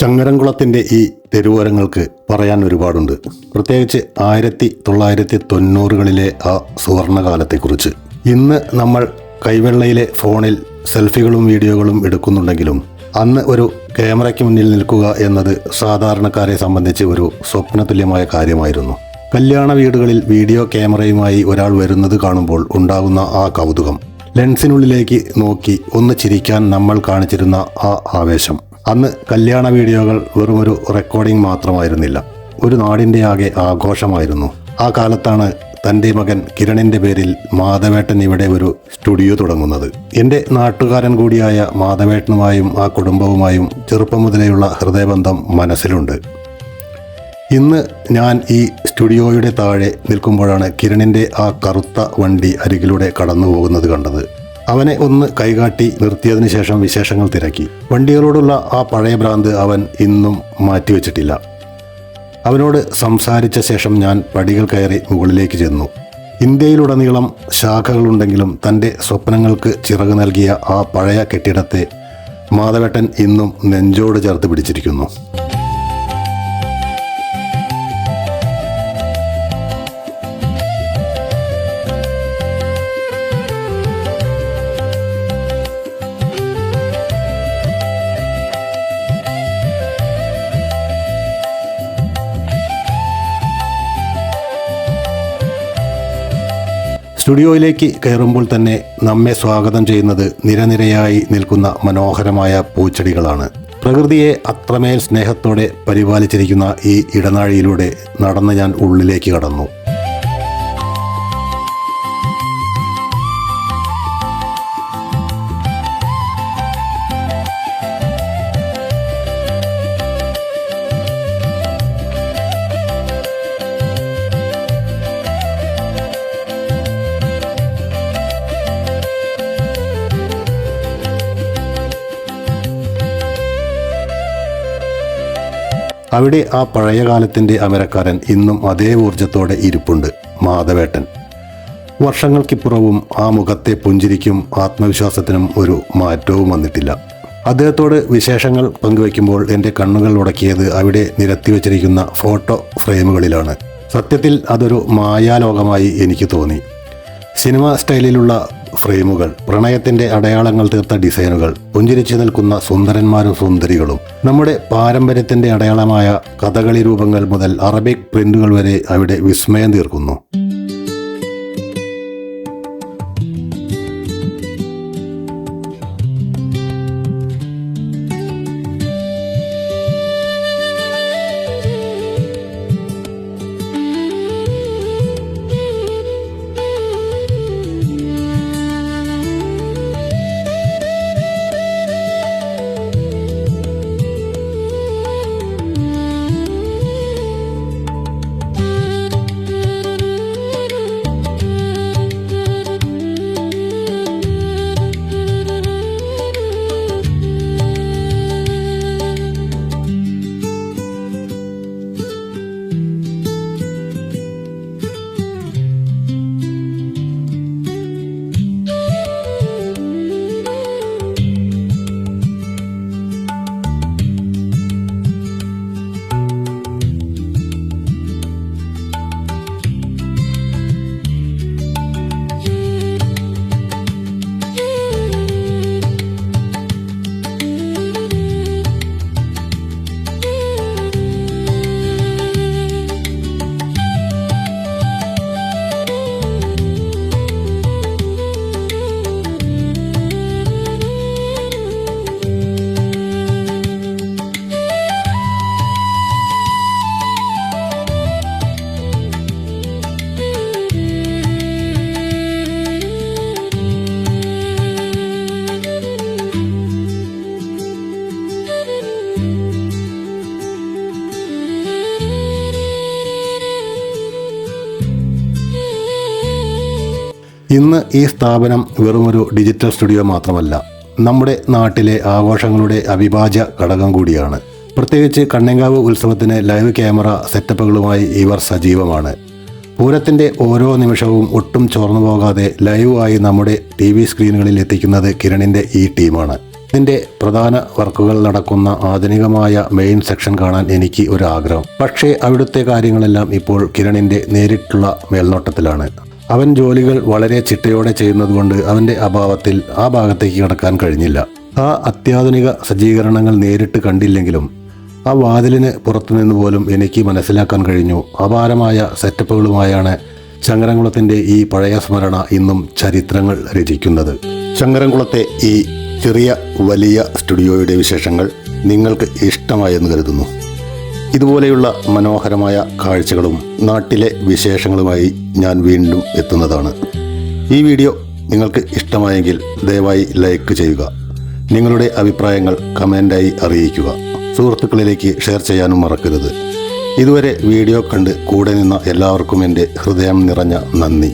ചങ്ങരംകുളത്തിൻ്റെ ഈ തെരുവോരങ്ങൾക്ക് പറയാൻ ഒരുപാടുണ്ട്. പ്രത്യേകിച്ച് 1990കളിലെ ആ സുവർണകാലത്തെക്കുറിച്ച്. ഇന്ന് നമ്മൾ കൈവെള്ളയിലെ ഫോണിൽ സെൽഫികളും വീഡിയോകളും എടുക്കുന്നുണ്ടെങ്കിലും അന്ന് ഒരു ക്യാമറയ്ക്ക് മുന്നിൽ നിൽക്കുക എന്നത് സാധാരണക്കാരെ സംബന്ധിച്ച് ഒരു സ്വപ്നതുല്യമായ കാര്യമായിരുന്നു. കല്യാണ വീടുകളിൽ വീഡിയോ ക്യാമറയുമായി ഒരാൾ വരുന്നത് കാണുമ്പോൾ ഉണ്ടാകുന്ന ആ കൗതുകം, ലെൻസിനുള്ളിലേക്ക് നോക്കി ഒന്ന് ചിരിക്കാൻ നമ്മൾ കാണിച്ചിരുന്ന ആ ആവേശം. അന്ന് കല്യാണ വീഡിയോകൾ വെറുമൊരു റെക്കോർഡിംഗ് മാത്രമായിരുന്നില്ല, ഒരു നാടിൻ്റെ ആകെ ആഘോഷമായിരുന്നു. ആ കാലത്താണ് തൻ്റെ മകൻ കിരണിൻ്റെ പേരിൽ മാധവേട്ടൻ ഇവിടെ ഒരു സ്റ്റുഡിയോ തുടങ്ങുന്നത്. എൻ്റെ നാട്ടുകാരൻ കൂടിയായ മാധവേട്ടനുമായും ആ കുടുംബവുമായും ചെറുപ്പം മുതലേയുള്ള ഹൃദയബന്ധം മനസ്സിലുണ്ട്. ഇന്ന് ഞാൻ ഈ സ്റ്റുഡിയോയുടെ താഴെ നിൽക്കുമ്പോഴാണ് കിരണിൻ്റെ ആ കറുത്ത വണ്ടി അരികിലൂടെ കടന്നു പോകുന്നത് കണ്ടത്. അവനെ ഒന്ന് കൈകാട്ടി നിർത്തിയതിനു ശേഷം വിശേഷങ്ങൾ തിരക്കി. വണ്ടികളോടുള്ള ആ പഴയ ഭ്രാന്ത് അവൻ ഇന്നും മാറ്റിവെച്ചിട്ടില്ല. അവനോട് സംസാരിച്ച ശേഷം ഞാൻ പടികൾ കയറി മുകളിലേക്ക് ചെന്നു. ഇന്ത്യയിലുടനീളം ശാഖകളുണ്ടെങ്കിലും തൻ്റെ സ്വപ്നങ്ങൾക്ക് ചിറക് നൽകിയ ആ പഴയ കെട്ടിടത്തെ മാധവേട്ടൻ ഇന്നും നെഞ്ചോട് ചേർത്ത് പിടിച്ചിരിക്കുന്നു. സ്റ്റുഡിയോയിലേക്ക് കയറുമ്പോൾ തന്നെ നമ്മെ സ്വാഗതം ചെയ്യുന്നത് നിരനിരയായി നിൽക്കുന്ന മനോഹരമായ പൂച്ചെടികളാണ്. പ്രകൃതിയെ അത്രമേൽ സ്നേഹത്തോടെ പരിപാലിച്ചിരിക്കുന്ന ഈ ഇടനാഴിയിലൂടെ നടന്ന് ഞാൻ ഉള്ളിലേക്ക് കടന്നു. അവിടെ ആ പഴയ കാലത്തിൻ്റെ അമരക്കാരൻ ഇന്നും അതേ ഊർജത്തോടെ ഇരിപ്പുണ്ട്, മാധവേട്ടൻ. വർഷങ്ങൾക്കിപ്പുറവും ആ മുഖത്തെ പുഞ്ചിരിക്കും ആത്മവിശ്വാസത്തിനും ഒരു മാറ്റവും വന്നിട്ടില്ല. അദ്ദേഹത്തോട് വിശേഷങ്ങൾ പങ്കുവയ്ക്കുമ്പോൾ എൻ്റെ കണ്ണുകൾ ഉടക്കിയത് അവിടെ നിരത്തിവെച്ചിരിക്കുന്ന ഫോട്ടോ ഫ്രെയിമുകളിലാണ്. സത്യത്തിൽ അതൊരു മായാലോകമായി എനിക്ക് തോന്നി. സിനിമ സ്റ്റൈലിലുള്ള ഫ്രെയിമുകൾ, പ്രണയത്തിൻ്റെ അടയാളങ്ങൾ തീർത്ത ഡിസൈനുകൾ, പുഞ്ചിരിച്ചു നിൽക്കുന്ന സുന്ദരന്മാരും സുന്ദരികളും, നമ്മുടെ പാരമ്പര്യത്തിൻ്റെ അടയാളമായ കഥകളി രൂപങ്ങൾ മുതൽ അറബിക് പ്രിന്റുകൾ വരെ അവിടെ വിസ്മയം തീർക്കുന്നു. ഇന്ന് ഈ സ്ഥാപനം വെറുമൊരു ഡിജിറ്റൽ സ്റ്റുഡിയോ മാത്രമല്ല, നമ്മുടെ നാട്ടിലെ ആഘോഷങ്ങളുടെ അവിഭാജ്യ ഘടകം കൂടിയാണ്. പ്രത്യേകിച്ച് കണ്ണങ്കാവ് ഉത്സവത്തിന് ലൈവ് ക്യാമറ സെറ്റപ്പുകളുമായി ഇവർ സജീവമാണ്. പൂരത്തിൻ്റെ ഓരോ നിമിഷവും ഒട്ടും ചോർന്നു പോകാതെ ലൈവായി നമ്മുടെ TV സ്ക്രീനുകളിൽ എത്തിക്കുന്നത് കിരണിൻ്റെ ഈ ടീമാണ്. ഇതിൻ്റെ പ്രധാന വർക്കുകൾ നടക്കുന്ന ആധുനികമായ മെയിൻ സെക്ഷൻ കാണാൻ എനിക്ക് ഒരു ആഗ്രഹം. പക്ഷേ അവിടുത്തെ കാര്യങ്ങളെല്ലാം ഇപ്പോൾ കിരണിൻ്റെ നേരിട്ടുള്ള മേൽനോട്ടത്തിലാണ്. അവൻ ജോലികൾ വളരെ ചിട്ടയോടെ ചെയ്യുന്നതുകൊണ്ട് അവൻ്റെ അഭാവത്തിൽ ആ ഭാഗത്തേക്ക് കടക്കാൻ കഴിഞ്ഞില്ല. ആ അത്യാധുനിക സജ്ജീകരണങ്ങൾ നേരിട്ട് കണ്ടില്ലെങ്കിലും ആ വാതിലിന് പുറത്തുനിന്ന് പോലും എനിക്ക് മനസ്സിലാക്കാൻ കഴിഞ്ഞു അപാരമായ സെറ്റപ്പുകളുമായാണ് ചങ്ങരംകുളത്തിൻ്റെ ഈ പഴയ സ്മരണ ഇന്നും ചരിത്രങ്ങൾ രചിക്കുന്നത്. ചങ്ങരംകുളത്തെ ഈ ചെറിയ വലിയ സ്റ്റുഡിയോയുടെ വിശേഷങ്ങൾ നിങ്ങൾക്ക് ഇഷ്ടമായെന്ന് കരുതുന്നു. ഇതുപോലെയുള്ള മനോഹരമായ കാഴ്ചകളും നാട്ടിലെ വിശേഷങ്ങളുമായി ഞാൻ വീണ്ടും എത്തുന്നതാണ്. ഈ വീഡിയോ നിങ്ങൾക്ക് ഇഷ്ടമായെങ്കിൽ ദയവായി ലൈക്ക് ചെയ്യുക. നിങ്ങളുടെ അഭിപ്രായങ്ങൾ കമൻ്റായി അറിയിക്കുക. സുഹൃത്തുക്കളിലേക്ക് ഷെയർ ചെയ്യാനും മറക്കരുത്. ഇതുവരെ വീഡിയോ കണ്ട് കൂടെ നിന്ന എല്ലാവർക്കും എൻ്റെ ഹൃദയം നിറഞ്ഞ നന്ദി.